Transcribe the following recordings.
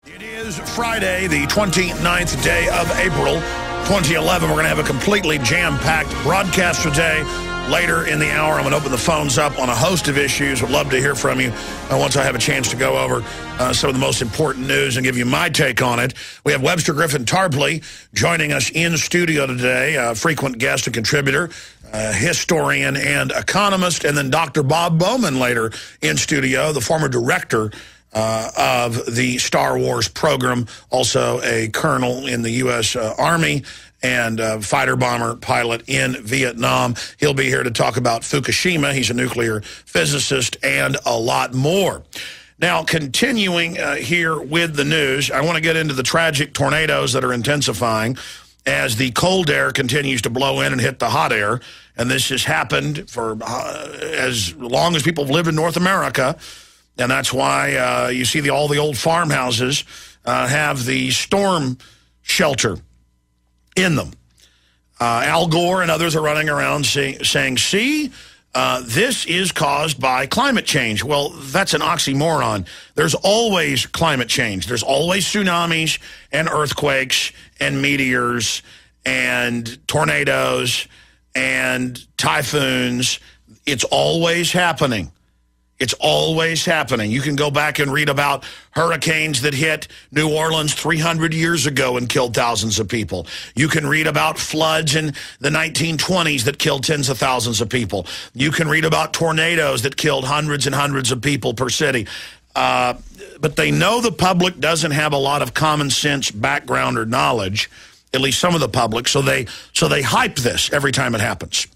It is Friday, the 29th day of April, 2011. We're going to have a completely jam-packed broadcast today. Later in the hour, I'm going to open the phones up on a host of issues. Would love to hear from you once I have a chance to go over some of the most important news and give you my take on it. We have Webster Griffin Tarpley joining us in studio today, a frequent guest and contributor, historian and economist, and then Dr. Bob Bowman later in studio, the former director of the Star Wars program, also a colonel in the U.S. Army and fighter bomber pilot in Vietnam. He'll be here to talk about Fukushima. He's a nuclear physicist and a lot more. Now, continuing here with the news, I want to get into the tragic tornadoes that are intensifying as the cold air continues to blow in and hit the hot air. And this has happened for as long as people have lived in North America. And that's why you see all the old farmhouses have the storm shelter in them. Al Gore and others are running around saying, see, this is caused by climate change. Well, that's an oxymoron. There's always climate change. There's always tsunamis and earthquakes and meteors and tornadoes and typhoons. It's always happening. It's always happening. You can go back and read about hurricanes that hit New Orleans 300 years ago and killed thousands of people. You can read about floods in the 1920s that killed tens of thousands of people. You can read about tornadoes that killed hundreds and hundreds of people per city. But they know the public doesn't have a lot of common sense background or knowledge, at least some of the public, so they hype this every time it happens.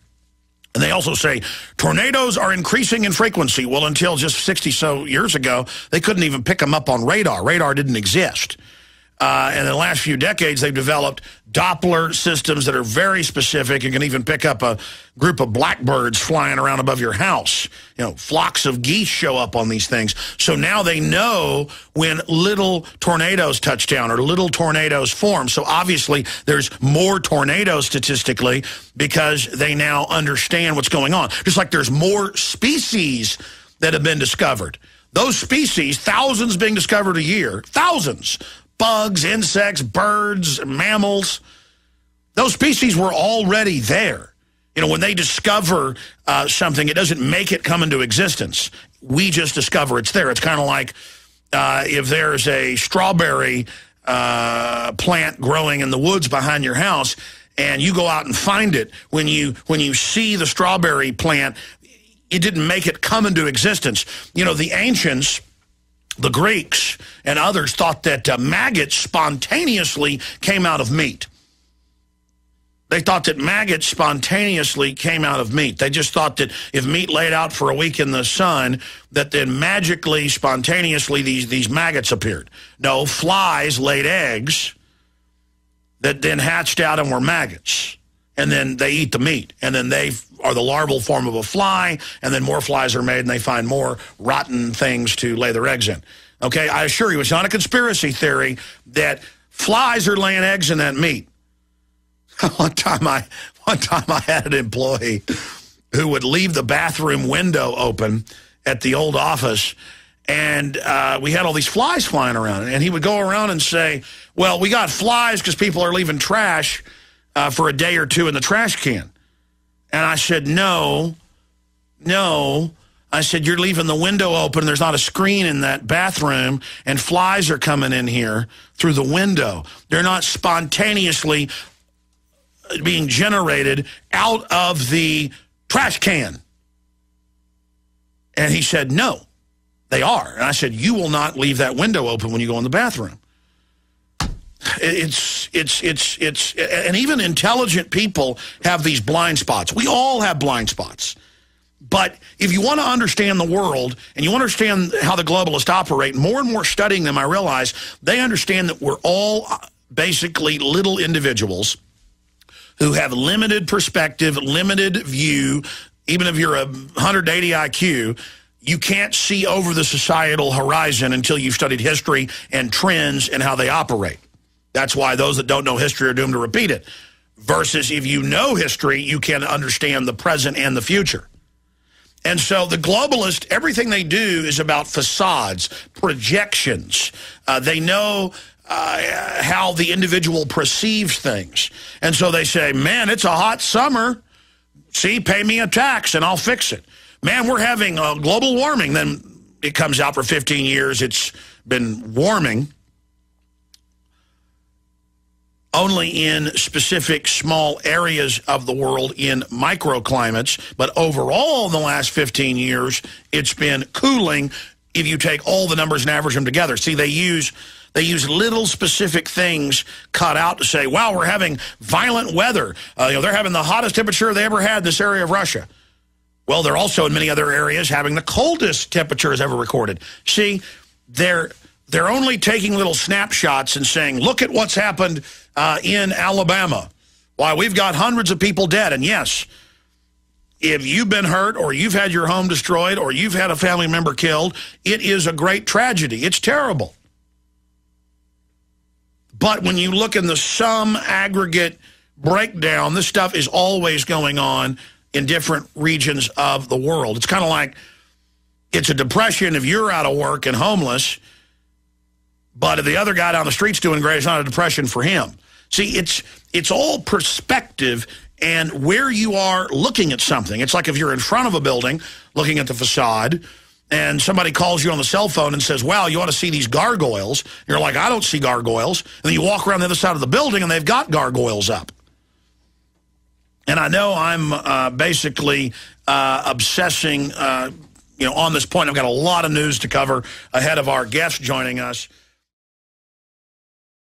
And they also say tornadoes are increasing in frequency. Well, until just 60-so years ago, they couldn't even pick them up on radar. Radar didn't exist. And in the last few decades, they've developed Doppler systems that are very specific and can even pick up a group of blackbirds flying around above your house. You know, flocks of geese show up on these things. So now they know when little tornadoes touch down or little tornadoes form. So obviously there's more tornadoes statistically because they now understand what's going on. Just like there's more species that have been discovered. Those species, thousands being discovered a year, thousands. Bugs, insects, birds, mammals. Those species were already there. You know, when they discover something, it doesn't make it come into existence. We just discover it's there. It's kind of like if there's a strawberry plant growing in the woods behind your house and you go out and find it. When you see the strawberry plant, it didn't make it come into existence. You know, the ancients, the Greeks and others thought that maggots spontaneously came out of meat. They thought that maggots spontaneously came out of meat. They just thought that if meat laid out for a week in the sun, that then magically, spontaneously, these maggots appeared. No, flies laid eggs that then hatched out and were maggots. And then they eat the meat. And then they are the larval form of a fly, and then more flies are made, and they find more rotten things to lay their eggs in. Okay, I assure you, it's not a conspiracy theory that flies are laying eggs in that meat. One time I had an employee who would leave the bathroom window open at the old office, and we had all these flies flying around. And he would go around and say, well, we got flies because people are leaving trash for a day or two in the trash can. And I said, no. I said, you're leaving the window open. There's not a screen in that bathroom, and flies are coming in here through the window. They're not spontaneously being generated out of the trash can. And he said, no, they are. And I said, you will not leave that window open when you go in the bathroom. And even intelligent people have these blind spots. We all have blind spots. But if you want to understand the world and you understand how the globalists operate, more and more studying them, I realize they understand that we're all basically little individuals who have limited perspective, limited view. Even if you're a 180 IQ, you can't see over the societal horizon until you've studied history and trends and how they operate. That's why those that don't know history are doomed to repeat it. Versus if you know history, you can understand the present and the future. And so the globalists, everything they do is about facades, projections. They know how the individual perceives things. And so they say, man, it's a hot summer. See, pay me a tax and I'll fix it. Man, we're having global warming. Then it comes out for 15 years. It's been warming only in specific small areas of the world in microclimates. But overall, in the last 15 years, it's been cooling if you take all the numbers and average them together. See, they use little specific things cut out to say, wow, we're having violent weather. They're having the hottest temperature they ever had in this area of Russia. Well, they're also in many other areas having the coldest temperatures ever recorded. See, they're only taking little snapshots and saying, look at what's happened in Alabama. Why, we've got hundreds of people dead. And yes, if you've been hurt or you've had your home destroyed or you've had a family member killed, it is a great tragedy. It's terrible. But when you look in the sum aggregate breakdown, this stuff is always going on in different regions of the world. It's kind of like it's a depression if you're out of work and homeless, but if the other guy down the street's doing great, it's not a depression for him. See, it's all perspective and where you are looking at something. It's like if you're in front of a building looking at the facade and somebody calls you on the cell phone and says, wow, you ought to see these gargoyles. You're like, I don't see gargoyles. And then you walk around the other side of the building and they've got gargoyles up. And I know I'm basically obsessing on this point. I've got a lot of news to cover ahead of our guest joining us.